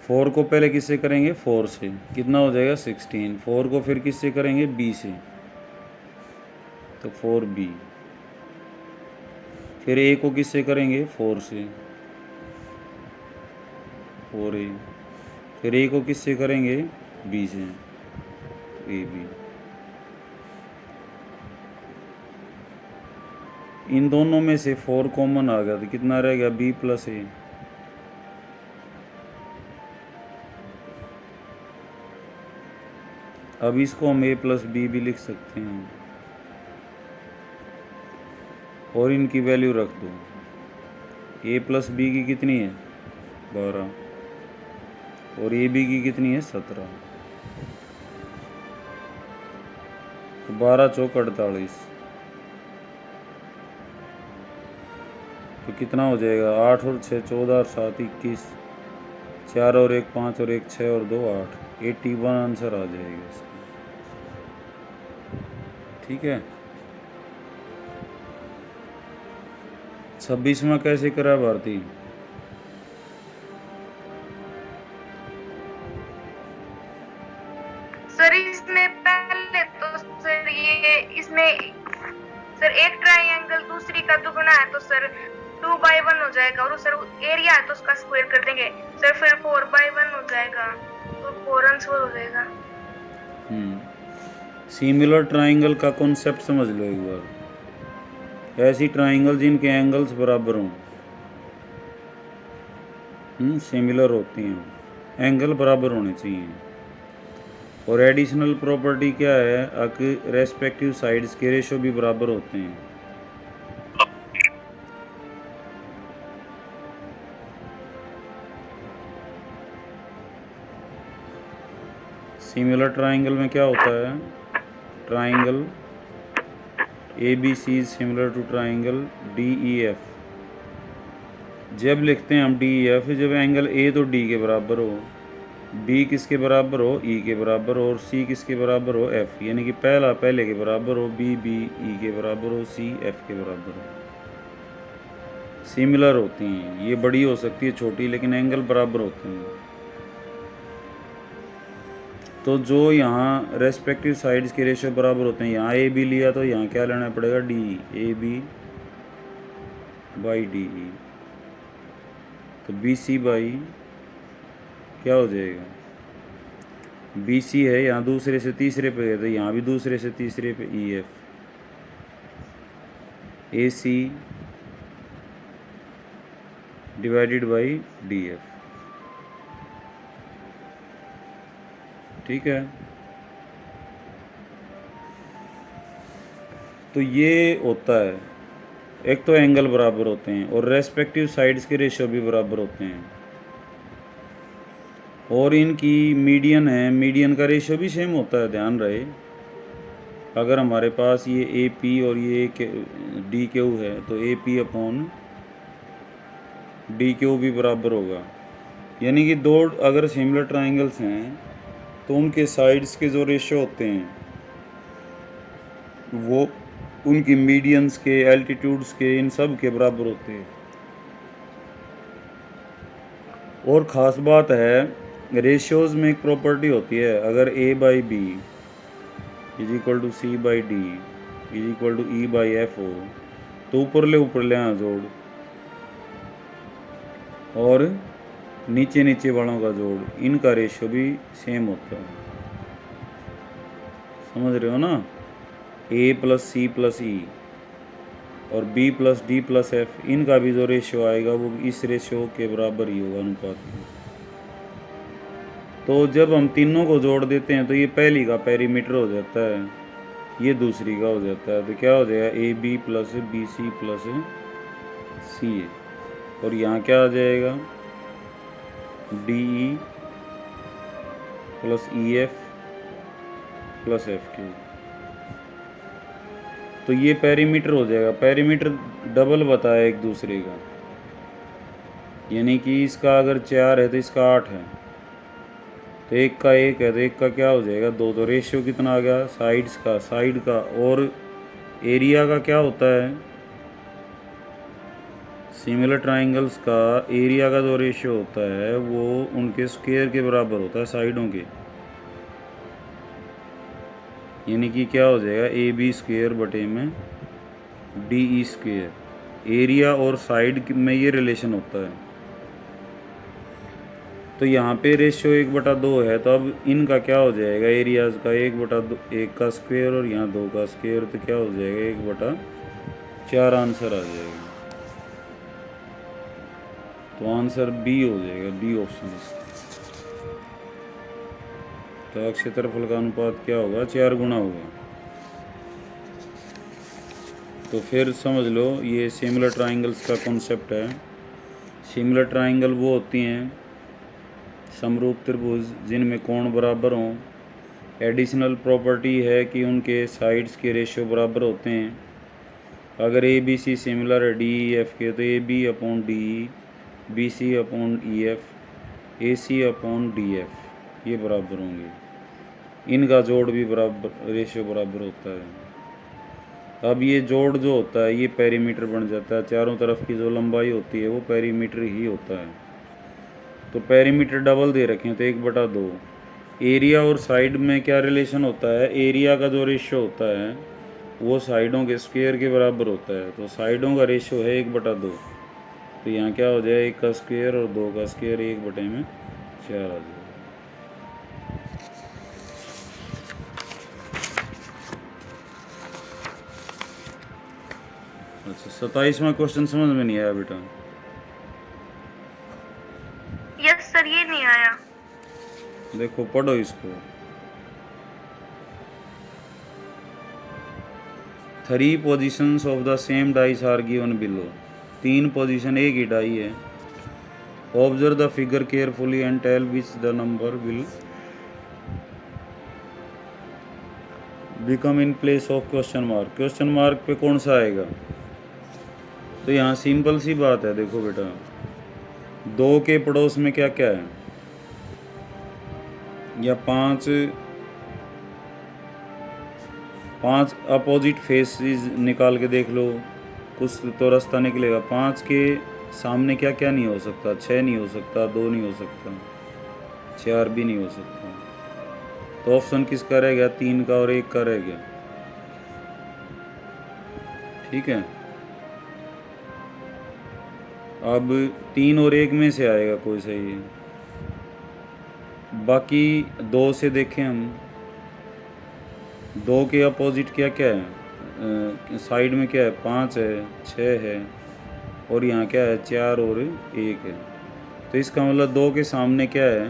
4 को पहले किससे करेंगे, 4 से, कितना हो जाएगा 16। 4 को फिर किससे करेंगे, b से, तो 4b। फिर a को किससे करेंगे, 4 से, 4a। फिर a को किससे करेंगे, b से, ab। इन दोनों में से 4 कॉमन आ गया तो कितना रह गया, b प्लस a। अब इसको हम a प्लस बी भी लिख सकते हैं और इनकी वैल्यू रख दो। a प्लस बी की कितनी है, 12, और ए बी की कितनी है, 17। तो 12 चौक 48, तो कितना हो जाएगा, 8 और 6 14 और 7 21, 4 और 1 5 और 1 6 और 2 8, 81 आंसर आ जाएगा इसका। ठीक है। 26वां कैसे करा भारती, सर इसमें पहले तो सर ये इसमें सर एक ट्रायंगल दूसरी का दुगना है तो सर 2/1 हो जाएगा, और सर एरिया है तो उसका स्क्वायर कर देंगे सर, फिर 4/1 हो जाएगा, तो 4 आंसर हो जाएगा। सिमिलर ट्राइंगल का कॉन्सेप्ट समझ लो एक बार। ऐसी ट्राइंगल जिनके एंगल्स बराबर हों, सिमिलर होती हैं, एंगल बराबर होने चाहिए। और एडिशनल प्रॉपर्टी क्या है कि रेस्पेक्टिव साइड्स के रेशो भी बराबर होते हैं। सिमिलर ट्राइंगल में क्या होता है, triangle A B C is similar to triangle D E F. जब लिखते हैं हम डी ई एफ, जब एंगल ए तो डी के बराबर हो, बी किसके बराबर हो, ई के बराबर हो, और सी किसके बराबर हो, एफ। यानी कि पहला पहले के बराबर हो, बी बी ई के बराबर हो, सी एफ के बराबर हो। सिमिलर होती हैं, ये बड़ी हो सकती है छोटी, लेकिन एंगल बराबर होते हैं। तो जो यहाँ रेस्पेक्टिव साइड्स के रेशियो बराबर होते हैं, यहाँ ए बी लिया तो यहाँ क्या लेना पड़ेगा, D, A B by D E. तो बी सी बाई क्या हो जाएगा, बी सी है, यहाँ दूसरे से तीसरे पे है तो यहाँ भी दूसरे से तीसरे पे E F, A C divided by D F. ठीक है। तो ये होता है, एक तो एंगल बराबर होते हैं और रेस्पेक्टिव साइड्स के रेशियो भी बराबर होते हैं, और इनकी मीडियन है, मीडियन का रेशियो भी सेम होता है, ध्यान रहे। अगर हमारे पास ये ए पी और ये डी क्यू है तो A P upon D Q भी बराबर होगा। यानी कि दो अगर सिमिलर ट्राइंगल्स हैं तो उनके साइड्स के जो रेशियो होते हैं वो उनकी मीडियंस के, एल्टीट्यूड्स के, इन सब के बराबर होते हैं। और ख़ास बात है, रेशियोज़ में एक प्रॉपर्टी होती है, अगर a by B is equal to C by D is equal to E by F हो तो ऊपर ले यहाँ जोड़ और नीचे नीचे वालों का जोड़, इनका रेशियो भी सेम होता है। समझ रहे हो ना, a प्लस सी प्लस ई और b plus D plus F, इनका भी जो रेशियो आएगा वो इस रेशियो के बराबर ही होगा, अनुपात में। तो जब हम तीनों को जोड़ देते हैं तो ये पहली का पेरीमीटर हो जाता है, ये दूसरी का हो जाता है, तो क्या हो जाएगा, A B plus B C plus C A, और यहाँ क्या आ जाएगा, D E plus E F plus F Q. तो ये पेरीमीटर हो जाएगा, पेरीमीटर डबल बताया एक दूसरे का, यानी कि इसका अगर 4 है तो इसका 8 है, तो एक का 1 है तो एक का क्या हो जाएगा, 2। तो रेशियो कितना आ गया, साइड्स का, साइड का, और एरिया का क्या होता है, सिमिलर ट्राइंगल्स का एरिया का जो रेशियो होता है वो उनके स्क्वायर के बराबर होता है साइडों के, यानी कि क्या हो जाएगा ए बी स्क्वायर बटे में डी ई स्क्वायर। एरिया और साइड में ये रिलेशन होता है। तो यहाँ पे रेशियो 1/2 है, तो अब इनका क्या हो जाएगा, एरियाज का 1/1 का स्क्वायर और यहाँ 2 का स्क्वायर, तो क्या हो जाएगा 1/4 आंसर आ जाएगा। तो आंसर बी हो जाएगा, बी ऑप्शन इसका। तो क्षेत्रफल का अनुपात क्या होगा, 4 गुना होगा। तो फिर समझ लो ये सिमिलर ट्राइंगल्स का कॉन्सेप्ट है। सिमिलर ट्राइंगल वो होती हैं समरूप त्रिभुज जिनमें कोण बराबर हों। एडिशनल प्रॉपर्टी है कि उनके साइड्स के रेशियो बराबर होते हैं। अगर ए बी सी सिमिलर है डी ई एफ के, तो A B upon D E, B C upon E F, A C upon D F ये बराबर होंगे। इनका जोड़ भी बराबर, रेशियो बराबर होता है। अब ये जोड़ जो होता है ये पेरीमीटर बन जाता है। चारों तरफ की जो लंबाई होती है वो पेरीमीटर ही होता है। तो पेरीमीटर डबल दे रखे हैं, तो 1/2। एरिया और साइड में क्या रिलेशन होता है, एरिया का जो रेशियो होता है वो साइडों के स्क्वायर के बराबर होता है। तो साइडों का रेशियो है 1/2। तो यहाँ क्या हो जाए, 1 का स्क्वायर और 2 का स्क्वायर, 1/4 आ जाए। अच्छा 27वां क्वेश्चन समझ में नहीं आया बेटा? यस सर, ये नहीं आया। देखो पढ़ो इसको। 3 positions of the same dice are given below. 3 position एक ही डाई है। Observe the figure carefully and tell which the number will become in place of question mark. Question mark पे कौन सा आएगा? तो यहाँ सिंपल सी बात है, देखो बेटा 2 के पड़ोस में क्या क्या है, या 5 अपोजिट फेसेस निकाल के देख लो, कुछ तो रास्ता निकलेगा। 5 के सामने क्या क्या नहीं हो सकता, 6 नहीं हो सकता, 2 नहीं हो सकता, 4 भी नहीं हो सकता। तो ऑप्शन किसका रह गया, 3 का और 1 का रह गया। ठीक है, अब 3 और 1 में से आएगा कोई सही है। बाकी 2 से देखें हम, 2 के अपोजिट क्या क्या है, साइड में क्या है, 5 है, 6 है और यहाँ क्या है, 4 और 1 है। तो इसका मतलब 2 के सामने क्या है,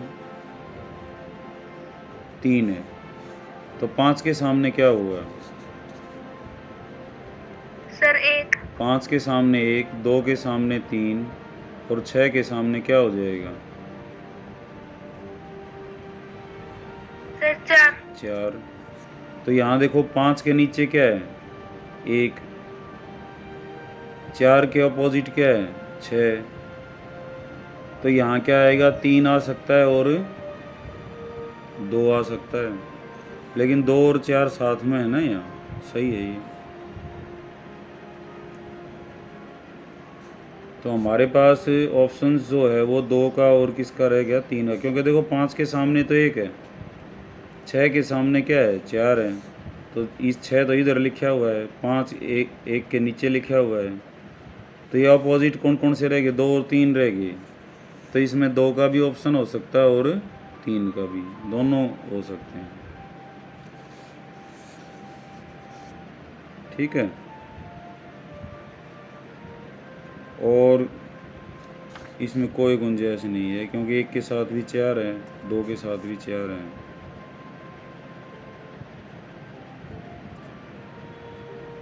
3 है। तो 5 के सामने क्या हुआ सर 1। 5 के सामने 1, 2 के सामने 3 और 6 के सामने क्या हो जाएगा, सर 4। 4। तो यहाँ देखो 5 के नीचे क्या है, 1, 4 के अपोजिट क्या है, 6। तो यहाँ क्या आएगा, 3 आ सकता है और 2 आ सकता है, लेकिन 2 और 4 साथ में है ना, यहाँ सही है ये। तो हमारे पास ऑप्शंस जो है वो 2 का और किसका रह गया, 3 का, क्योंकि देखो 5 के सामने तो 1 है, 6 के सामने क्या है, 4 है। तो इस 6 तो इधर लिखा हुआ है, 5 एक के नीचे लिखा हुआ है। तो ये अपोजिट कौन कौन से रह गए, 2 और 3 रह गए। तो इसमें 2 का भी ऑप्शन हो सकता है और 3 का भी, दोनों हो सकते हैं। ठीक है, और इसमें कोई गुंजाइश नहीं है क्योंकि 1 के साथ भी 4 है, 2 के साथ भी 4 है।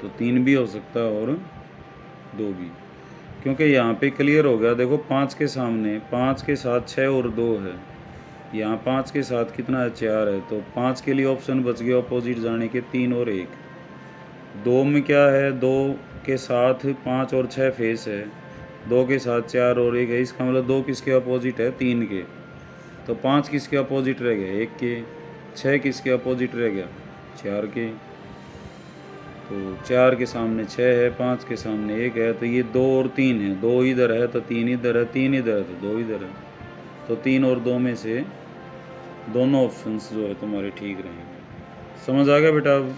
तो 3 भी हो सकता है और 2 भी, क्योंकि यहाँ पे क्लियर हो गया। देखो 5 के सामने 5 के साथ 6 और 2 है, यहाँ 5 के साथ कितना है, 4 है। तो 5 के लिए ऑप्शन बच गया अपोजिट जाने के, 3 और 1। 2 में क्या है, 2 के साथ 5 और 6 फेस है, 2 के साथ 4 और 1 है। इसका मतलब 2 किसके अपोजिट है, 3 के। तो 5 किसके अपोजिट रह गया, 1 के। 6 किसके अपोजिट रह गया, 4 के। तो 4 के सामने 6 है, 5 के सामने 1 है, तो ये 2 और 3 है, 2 इधर है तो 3 इधर है, 3 इधर है तो 2 इधर है, तो 3 और 2 में से दोनों ऑप्शंस जो है तुम्हारे ठीक रहेंगे। समझ आ गया बेटा अब?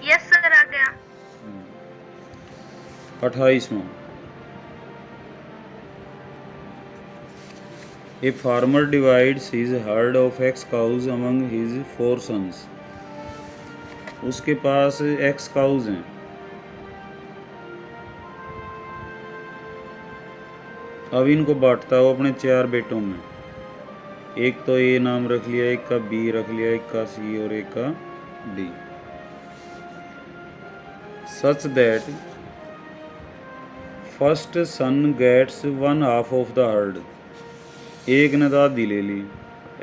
यस सर, आ गया। 28वां, a farmer divides his herd of X cows among his 4 sons. उसके पास एक्स काउज हैं, अब इनको बांटता है वो अपने 4 बेटों में। एक तो ए नाम रख लिया, एक का बी रख लिया, एक का सी और एक का D. Such that first son gets 1/2 of the herd. एक ने दादी ले ली,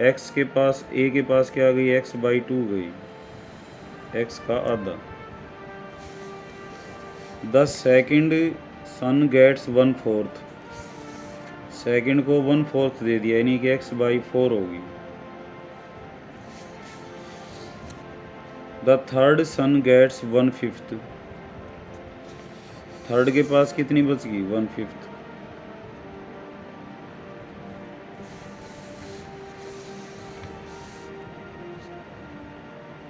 एक्स के पास, ए के पास क्या गई, x/2 गई, एक्स का आधा। The second son gets 1/4, second को 1/4 दे दिया, यानी कि x/4 होगी। The third son gets 1/5, third के पास कितनी बच गई, 1/5।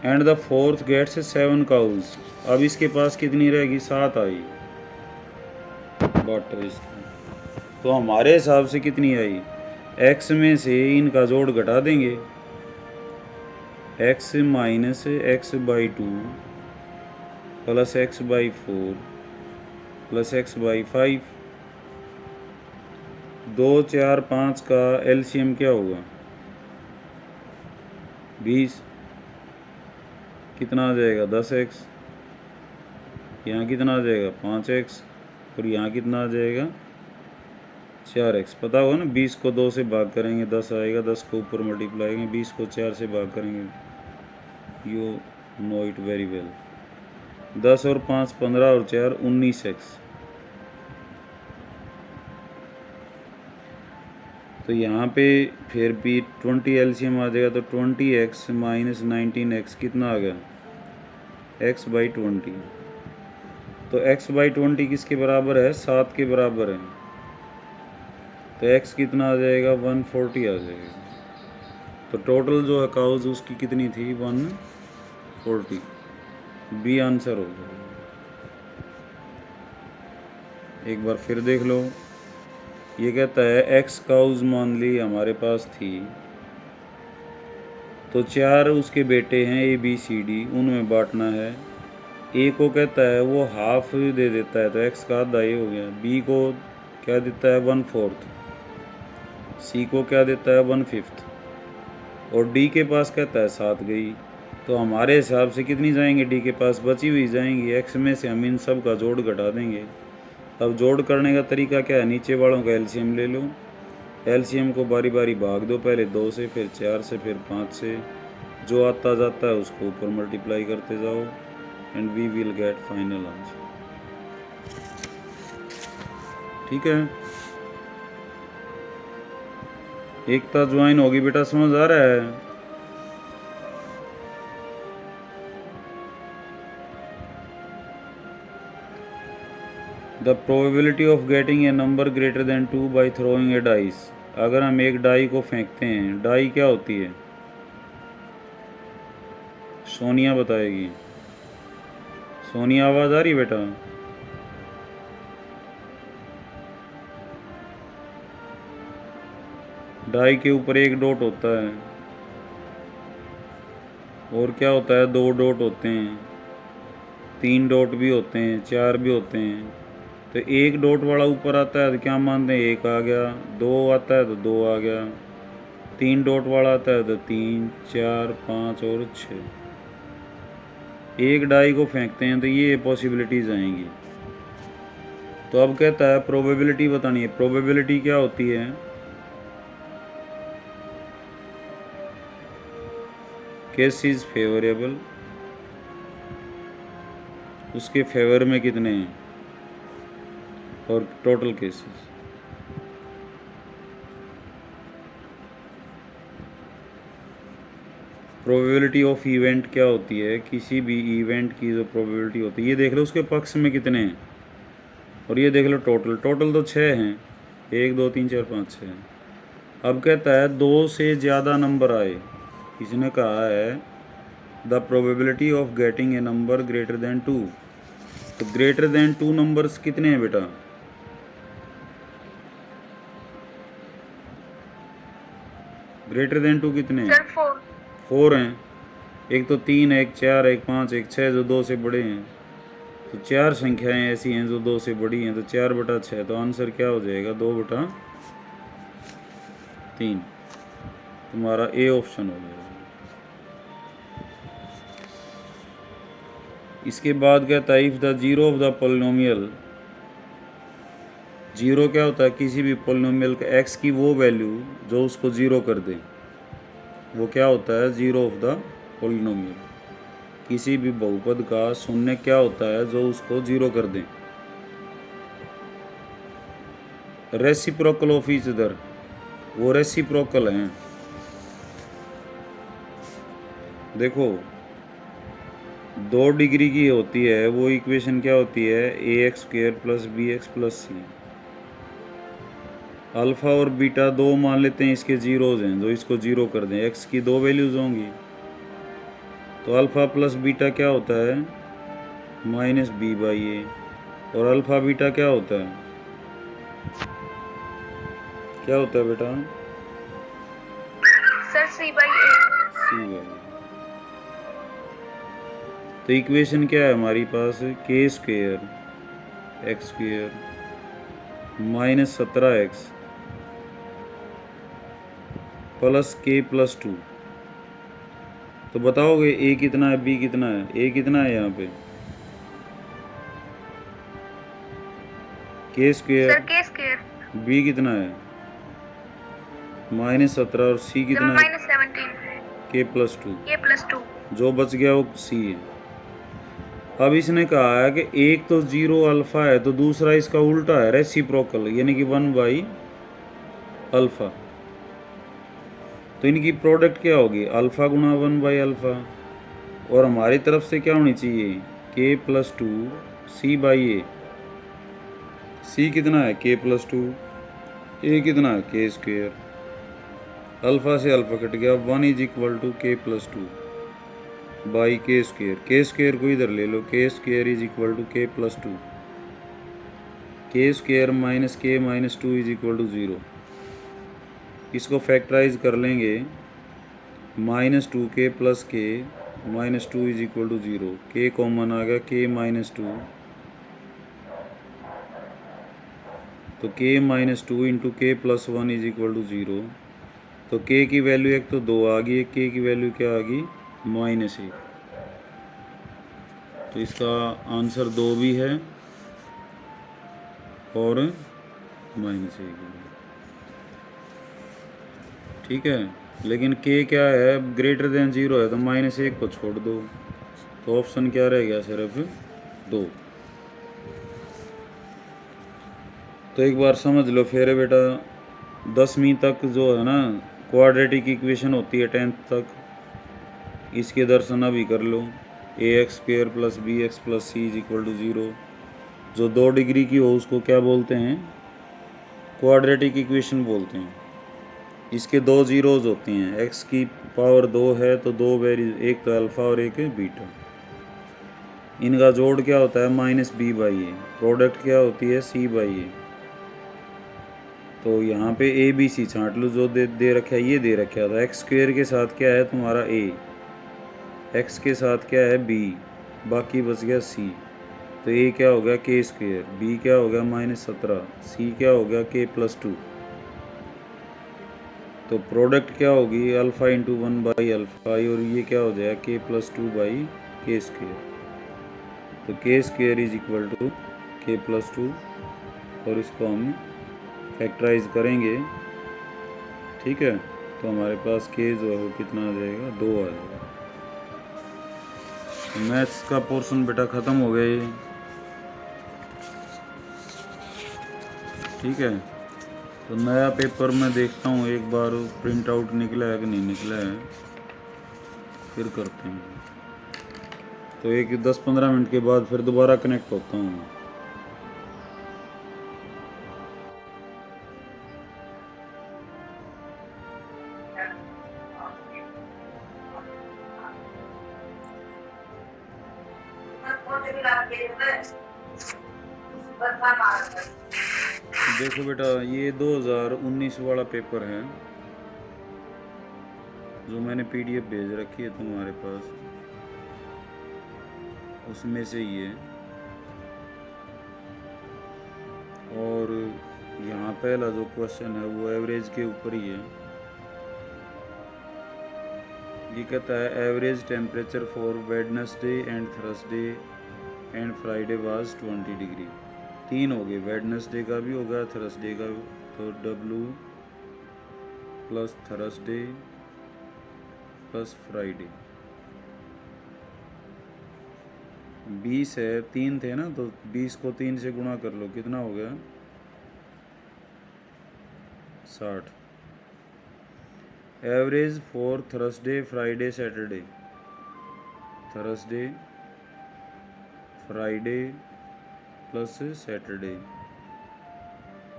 And the fourth gets 7 cows, अब इसके पास कितनी रहेगी, 7 आई। बट तो हमारे हिसाब से कितनी आई, x में से इनका जोड़ घटा देंगे, x minus x/2 plus x/4 plus x/5। 2, 4, 5 का एलसीएम क्या होगा, 20। कितना आ जाएगा, 10x। यहाँ कितना आ जाएगा, 5x। और यहाँ कितना आ जाएगा, 4x। पता होगा ना, 20 को 2 से भाग करेंगे 10 आएगा, 10 को ऊपर मल्टीप्लाई करेंगे, 20 को 4 से भाग करेंगे, you know it very well. 10 और 5 15 और 4 19x। तो यहाँ पे फिर भी 20 एलसीएम आ जाएगा, तो 20x माइनस 19x कितना आ गया, x/20। तो x/20 किसके बराबर है, 7 के बराबर है, तो x कितना आ जाएगा, 140 आ जाएगा। तो टोटल जो है काउज उसकी कितनी थी, 140। बी आंसर हो जाएगा। एक बार फिर देख लो, ये कहता है एक्स काउज मान ली हमारे पास थी, तो 4 उसके बेटे हैं ABCD, उनमें बांटना है। ए को कहता है वो हाफ दे देता है, तो एक्स का आधा ये हो गया। बी को क्या देता है, 1/4। सी को क्या देता है, 1/5। और डी के पास कहता है 7 गई। तो हमारे हिसाब से कितनी जाएंगे, डी के पास बची हुई जाएंगी। एक्स में से हम इन सब का जोड़ घटा देंगे। अब जोड़ करने का तरीका क्या है, नीचे वालों का एलसीएम ले लो, एलसीएम को बारी बारी भाग दो, पहले 2 से, फिर 4 से, फिर 5 से, जो आता जाता है उसको ऊपर मल्टीप्लाई करते जाओ, and we will get final answer. ठीक है, एकता ज्वाइन होगी बेटा, समझ आ रहा है? The probability of getting a number greater than 2 by throwing A dice. अगर हम एक डाई को फेंकते हैं, डाई क्या होती है, सोनिया बताएगी। सोनिया आवाज़ आ रही बेटा? डाई के ऊपर एक डॉट होता है, और क्या होता है, 2 डॉट होते हैं, 3 डॉट भी होते हैं, 4 भी होते हैं। तो एक डॉट वाला ऊपर आता है तो क्या मानते हैं, 1 आ गया। 2 आता है तो 2 आ गया। 3 डॉट वाला आता है तो 3, 4, 5 और 6। एक डाई को फेंकते हैं तो ये पॉसिबिलिटीज आएंगी। तो अब कहता है प्रोबेबिलिटी बतानी है। प्रोबेबिलिटी क्या होती है, केस इज फेवरेबल, उसके फेवर में कितने हैं, और total cases. Probability of event क्या होती है, किसी भी इवेंट की जो प्रोबेबिलिटी होती है, ये देख लो उसके पक्ष में कितने हैं, और ये देख लो टोटल तो 6 हैं, 1 2 3 4 5 6। अब कहता है 2 से ज़्यादा नंबर आए, इसने कहा है the probability of getting a number greater than 2। तो ग्रेटर देन 2 नंबर्स कितने हैं बेटा? ग्रेटर देन 2 कितने हैं? सर 4। 4 हैं। एक तो 3 है, एक 4 है, एक 5 एक 6 जो 2 से बड़े हैं। तो 4 संख्याएं ऐसी हैं जो 2 से बड़ी हैं, तो 4/6। तो आंसर क्या हो जाएगा? 2/3। तुम्हारा ए ऑप्शन हो जाएगा। इसके बाद कहता है if the zero of the polynomial, zero क्या होता है? किसी भी पोलिनोमियल का एक्स की वो वैल्यू जो उसको जीरो कर दे, वो क्या होता है? Zero of the polynomial. किसी भी बहुपद का शून्य क्या होता है? जो उसको जीरो कर दे। रेसिप्रोकल ऑफ ईच अदर, वो रेसिप्रोकल हैं। देखो 2 डिग्री की होती है वो इक्वेशन क्या होती है? ax² + bx + c। अल्फ़ा और बीटा 2 मान लेते हैं इसके जीरोज हैं जो इसको जीरो कर दें। एक्स की 2 वैल्यूज होंगी, तो अल्फ़ा प्लस बीटा क्या होता है? -b/a। और अल्फ़ा बीटा क्या होता है? क्या होता है बेटा? Sir c/a। c/a। तो इक्वेशन क्या है हमारी पास? k² x² -17x + k + 2। तो बताओगे a कितना है, b कितना है? a कितना है यहाँ पे? k² sir k²। b कितना है? -17 और c कितना है? -17 k + 2। k + 2। जो बच गया वो c है। अब इसने कहा है कि एक तो 0 अल्फ़ा है, तो दूसरा इसका उल्टा है रेसिप्रोकल, यानी कि 1/अल्फ़ा। तो इनकी प्रोडक्ट क्या होगी? अल्फ़ा गुणा 1/अल्फ़ा। और हमारी तरफ से क्या होनी चाहिए? k + 2 c/a। c कितना है? k + 2। a कितना है? k²। अल्फ़ा से अल्फ़ा कट गया, 1 = k + 2 बाई k²। k² को इधर ले लो, k² = k + 2। k² - k - 2 = 0। इसको फैक्टराइज कर लेंगे, -2k + k - 2 = 0। k कॉमन आ गया, k - 2। तो k - 2 × k + 1 = 0। तो k की वैल्यू एक तो 2 आ गई, k की वैल्यू क्या आ गई? -1। तो इसका आंसर 2 भी है और -1। ठीक है, लेकिन k क्या है? ग्रेटर देन 0 है, तो -1 को छोड़ दो। तो ऑप्शन क्या रह गया? सिर्फ 2। तो एक बार समझ लो फिर बेटा, 10वीं तक जो है ना क्वाड्रेटिक इक्वेशन होती है 10th तक, इसके दर्शन अभी कर लो। ax² + bx + c = 0। जो 2 डिग्री की हो उसको क्या बोलते हैं? क्वाड्रेटिक इक्वेशन बोलते हैं। इसके 2 जीरोज होते हैं, x की पावर 2 है तो 2 वेरी, एक तो अल्फ़ा और एक बीटा। इनका जोड़ क्या होता है? -b/a। प्रोडक्ट क्या होती है? c/a। तो यहाँ पे a b c छांट लो, जो दे रखा है ये दे रखा था। x² के साथ क्या है तुम्हारा? a, x के साथ क्या है? b, बाकी बच गया c। तो a क्या हो गया? k², b क्या हो गया? -17, c क्या हो गया? k + 2। तो प्रोडक्ट क्या होगी? अल्फ़ा × 1/अल्फ़ा, और ये क्या हो जाएगा? k + 2/k²। तो k² = k + 2, और इसको हम फैक्टराइज करेंगे। ठीक है, तो हमारे पास k जो है वो कितना आ जाएगा? 2 आ जाएगा। मैथ्स का पोर्शन बेटा ख़त्म हो गया ये। ठीक है, तो नया पेपर मैं देखता हूँ एक बार प्रिंट आउट निकला है कि नहीं निकला है। फिर करते हैं। तो एक 10-15 मिनट के बाद फिर दोबारा कनेक्ट होता हूँ। देखो बेटा, ये 2019 वाला पेपर है जो मैंने पीडीएफ भेज रखी है तुम्हारे पास, उसमें से ही है। और यहाँ पहला जो क्वेश्चन है वो एवरेज के ऊपर ही है। ये कहता है average temperature for Wednesday and Thursday and Friday was 20 degree. 3 हो गए, वेडनेसडे का भी होगा थर्सडे का भी। तो W plus Thursday plus Friday 20 है, 3 थे ना, तो 20 को 3 से गुणा कर लो, कितना हो गया 60। Average for Thursday Friday Saturday, Thursday Friday plus Saturday,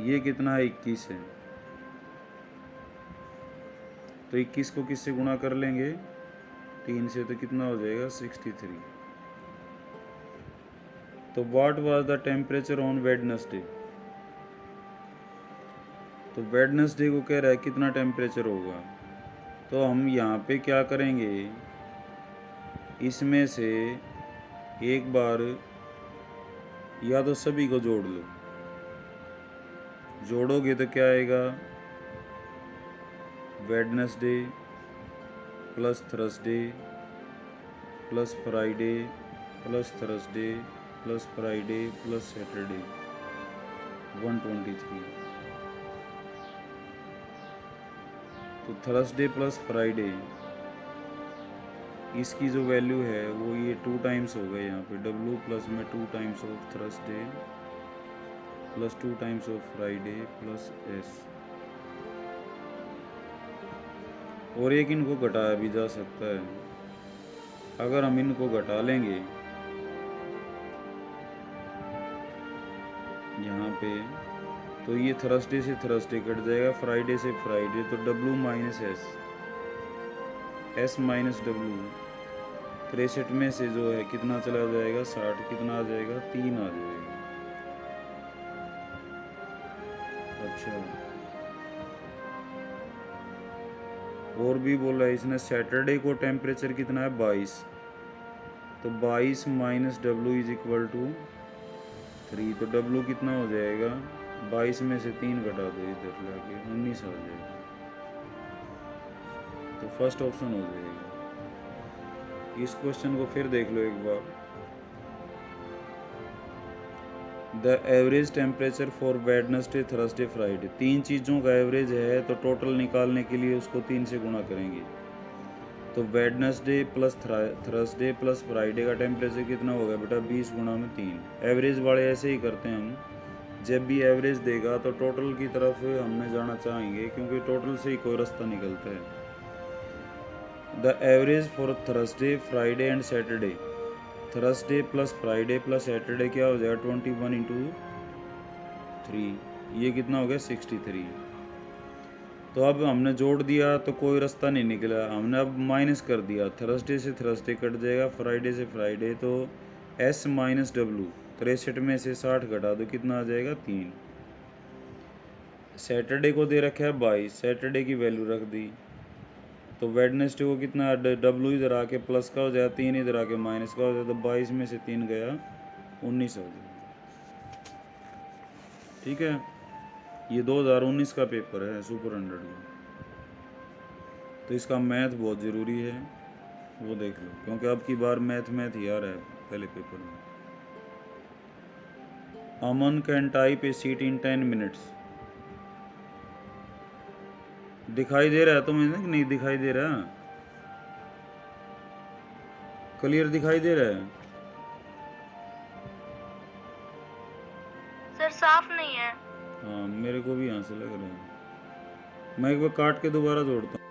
ये कितना है 21 है। तो 21 को किससे गुणा कर लेंगे 3 से, तो कितना हो जाएगा 63। तो what was the temperature on Wednesday, तो वेडनेसडे को कह रहा है कितना टेम्परेचर होगा। तो हम यहाँ पे क्या करेंगे, इसमें से एक बार या तो सभी को जोड़ लो, जोड़ोगे तो क्या आएगा Wednesday plus Thursday plus Friday plus Thursday plus Friday plus Saturday 123। तो थर्सडे प्लस फ्राइडे इसकी जो वैल्यू है वो ये 2 टाइम्स हो गए यहाँ पे, W प्लस में 2 times of Thursday plus 2 times of Friday plus S। और एक इनको घटाया भी जा सकता है, अगर हम इनको घटा लेंगे यहाँ पे, तो ये थर्सडे से थर्सडे कट जाएगा, फ्राइडे से फ्राइडे, तो W minus S minus W 63 में से जो है कितना चला जाएगा 60, कितना आ जाएगा 3 आ जाएगा। अच्छा, और भी बोला है इसने, सैटरडे को टेम्परेचर कितना है 22, तो 22 minus W is equal to 3, तो W कितना हो जाएगा 22 में से 3 घटा दो इधर लाके 19 आ जाएगा। तो फर्स्ट ऑप्शन हो जाएगा। इस क्वेश्चन को फिर देख लो एक बार। The average temperature for Wednesday Thursday Friday, 3 चीज़ों का एवरेज है तो टोटल निकालने के लिए उसको 3 से गुणा करेंगे। तो Wednesday plus Thursday plus Friday का टेम्परेचर कितना होगा बेटा 20 गुणा में 3। एवरेज वाले ऐसे ही करते हैं हम, जब भी एवरेज देगा तो टोटल की तरफ हमने जाना चाहेंगे, क्योंकि टोटल से ही कोई रास्ता निकलता है। The average for Thursday Friday and Saturday, Thursday plus Friday plus Saturday क्या हो जाएगा 21 इंटू 3, ये कितना हो गया 63। तो अब हमने जोड़ दिया तो कोई रास्ता नहीं निकला, हमने अब माइनस कर दिया, थर्सडे से थर्सडे कट जाएगा, फ्राइडे से फ्राइडे, तो S माइनस W 63 में से 60 घटा दो, कितना आ जाएगा 3। सैटरडे को दे रखा है 22, सैटरडे की वैल्यू रख दी, तो वेडनेसडे को कितना W इधर आके प्लस का हो जाएगा, 3 इधर आके माइनस का हो जाएगा, तो 22 में से 3 गया 19 हो जाएगा। ठीक है, ये 2019 का पेपर है सुपर 100 का, तो इसका मैथ बहुत ज़रूरी है, वो देख लो, क्योंकि अब की बार मैथ ही आ रहा है पहले पेपर में। Aman can type a sheet in 10 minutes, दिखाई दे रहा है तुम्हें कि नहीं दिखाई दे रहा, क्लियर दिखाई दे रहा है सर? साफ नहीं है। हाँ, मेरे को भी यहाँ से लग रहा है। मैं एक बार काट के दोबारा जोड़ता हूँ।